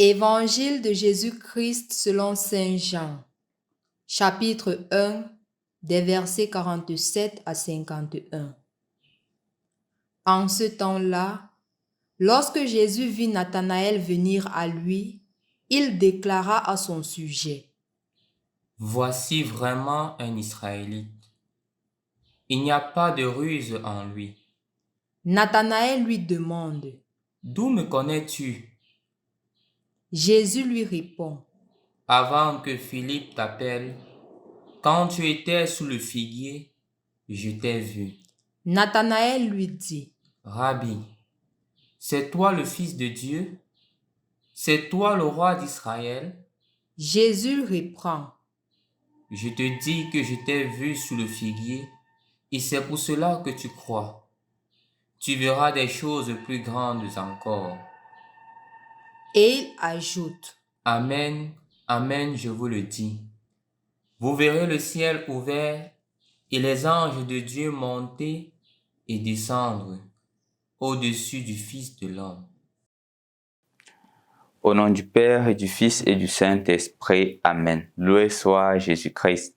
Évangile de Jésus-Christ selon Saint Jean, chapitre 1, des versets 47 à 51. En ce temps-là, lorsque Jésus vit Nathanaël venir à lui, il déclara à son sujet: Voici vraiment un Israélite. Il n'y a pas de ruse en lui. Nathanaël lui demande. D'où me connais-tu? Jésus lui répond: Avant que Philippe t'appelle, quand tu étais sous le figuier, je t'ai vu. Nathanaël lui dit: Rabbi, c'est toi le Fils de Dieu? C'est toi le roi d'Israël? Jésus reprend: Je te dis que je t'ai vu sous le figuier, et c'est pour cela que tu crois. Tu verras des choses plus grandes encore. Et il ajoute: Amen, amen, je vous le dis. Vous verrez le ciel ouvert et les anges de Dieu monter et descendre au-dessus du Fils de l'homme. Au nom du Père et du Fils et du Saint-Esprit. Amen. Loué soit Jésus-Christ.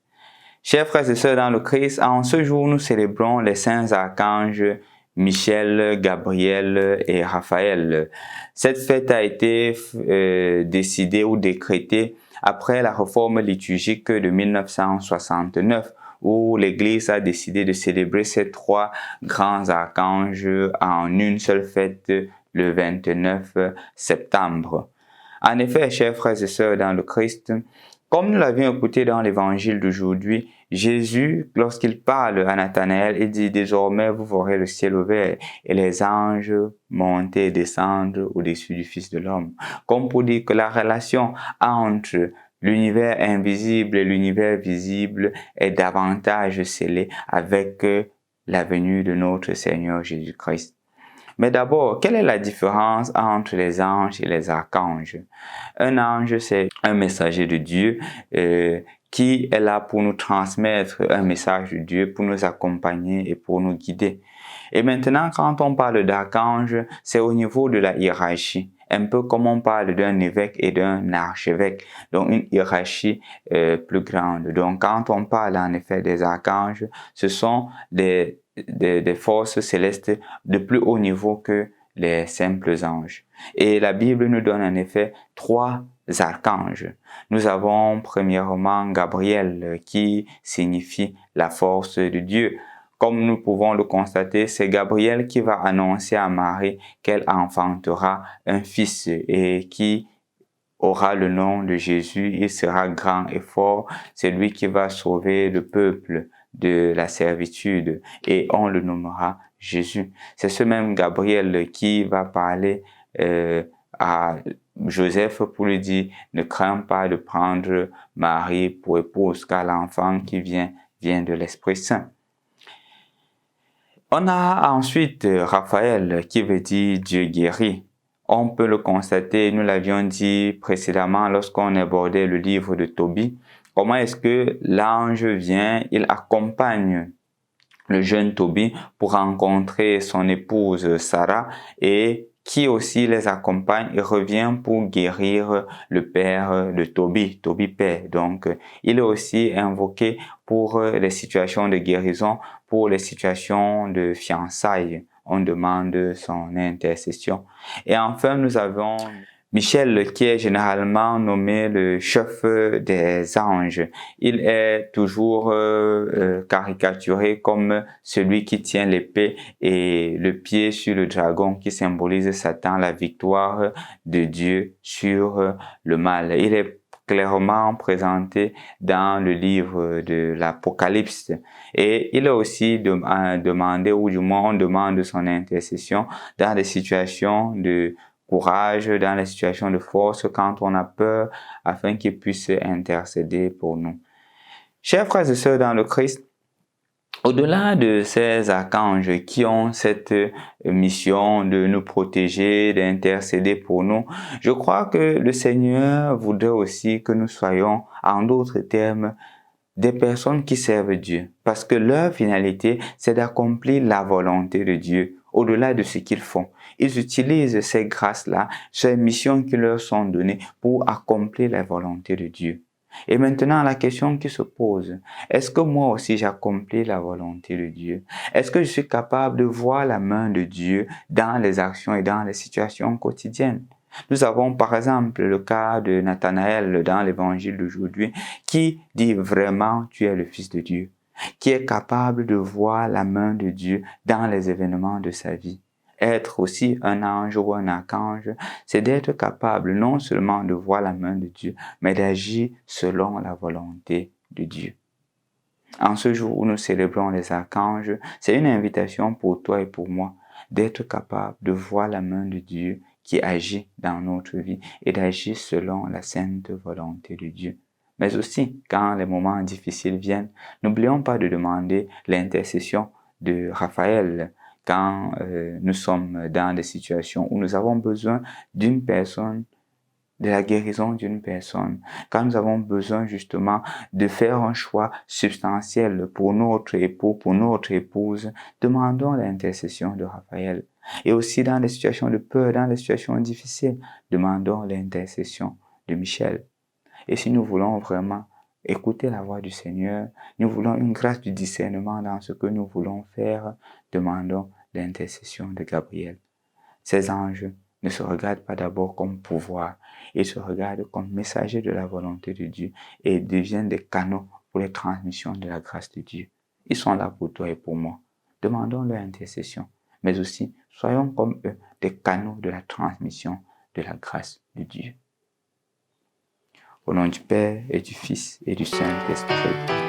Chers frères et sœurs dans le Christ, en ce jour, nous célébrons les saints archanges Michel, Gabriel et Raphaël. Cette fête a été décidée ou décrétée après la réforme liturgique de 1969, où l'Église a décidé de célébrer ces trois grands archanges en une seule fête le 29 septembre. En effet, chers frères et sœurs dans le Christ, comme nous l'avions écouté dans l'évangile d'aujourd'hui, Jésus, lorsqu'il parle à Nathanaël, il dit « Désormais, vous verrez le ciel ouvert et les anges monter et descendre au-dessus du Fils de l'homme. » Comme pour dire que la relation entre l'univers invisible et l'univers visible est davantage scellée avec la venue de notre Seigneur Jésus-Christ. Mais d'abord, quelle est la différence entre les anges et les archanges? Un ange, c'est un messager de Dieu qui est là pour nous transmettre un message de Dieu, pour nous accompagner et pour nous guider. Et maintenant, quand on parle d'archange, c'est au niveau de la hiérarchie. Un peu comme on parle d'un évêque et d'un archevêque, donc une hiérarchie plus grande. Donc quand on parle en effet des archanges, ce sont des forces célestes de plus haut niveau que les simples anges. Et la Bible nous donne en effet trois archanges. Nous avons premièrement Gabriel qui signifie la force de Dieu. Comme nous pouvons le constater, c'est Gabriel qui va annoncer à Marie qu'elle enfantera un fils et qui aura le nom de Jésus. Il sera grand et fort. C'est lui qui va sauver le peuple de la servitude et on le nommera Jésus. C'est ce même Gabriel qui va parler à Joseph pour lui dire « Ne crains pas de prendre Marie pour épouse, car l'enfant qui vient de l'Esprit Saint. » On a ensuite Raphaël qui veut dire Dieu guérit. On peut le constater, nous l'avions dit précédemment lorsqu'on abordait le livre de Tobie. Comment est-ce que l'ange vient, il accompagne le jeune Tobie pour rencontrer son épouse Sarah et qui aussi les accompagne et revient pour guérir le père de Tobie, Tobie père. Donc, il est aussi invoqué pour les situations de guérison, pour les situations de fiançailles. On demande son intercession. Et enfin, nous avons Michel, qui est généralement nommé le chef des anges. Il est toujours caricaturé comme celui qui tient l'épée et le pied sur le dragon qui symbolise Satan, la victoire de Dieu sur le mal. Il est clairement présenté dans le livre de l'Apocalypse. Et il est aussi demandé, ou du moins on demande son intercession dans des situations de courage, dans les situations de force, quand on a peur, afin qu'il puisse intercéder pour nous. Chers frères et sœurs dans le Christ, au-delà de ces archanges qui ont cette mission de nous protéger, d'intercéder pour nous, je crois que le Seigneur voudrait aussi que nous soyons, en d'autres termes, des personnes qui servent Dieu. Parce que leur finalité, c'est d'accomplir la volonté de Dieu, au-delà de ce qu'ils font. Ils utilisent ces grâces-là, ces missions qui leur sont données pour accomplir la volonté de Dieu. Et maintenant, la question qui se pose, est-ce que moi aussi j'accomplis la volonté de Dieu? Est-ce que je suis capable de voir la main de Dieu dans les actions et dans les situations quotidiennes? Nous avons par exemple le cas de Nathanaël dans l'évangile d'aujourd'hui qui dit vraiment tu es le Fils de Dieu, qui est capable de voir la main de Dieu dans les événements de sa vie. Être aussi un ange ou un archange, c'est d'être capable non seulement de voir la main de Dieu, mais d'agir selon la volonté de Dieu. En ce jour où nous célébrons les archanges, c'est une invitation pour toi et pour moi d'être capable de voir la main de Dieu qui agit dans notre vie et d'agir selon la sainte volonté de Dieu. Mais aussi, quand les moments difficiles viennent, n'oublions pas de demander l'intercession de Raphaël quand nous sommes dans des situations où nous avons besoin d'une personne, de la guérison d'une personne, quand nous avons besoin justement de faire un choix substantiel pour notre époux, pour notre épouse, demandons l'intercession de Raphaël. Et aussi dans les situations de peur, dans les situations difficiles, demandons l'intercession de Michel. Et si nous voulons vraiment écouter la voix du Seigneur, nous voulons une grâce du discernement dans ce que nous voulons faire, demandons l'intercession de Gabriel. Ces anges ne se regardent pas d'abord comme pouvoir, ils se regardent comme messagers de la volonté de Dieu et deviennent des canaux pour les transmissions de la grâce de Dieu. Ils sont là pour toi et pour moi. Demandons leur intercession, mais aussi soyons comme eux, des canaux de la transmission de la grâce de Dieu. Au nom du Père et du Fils et du Saint-Esprit.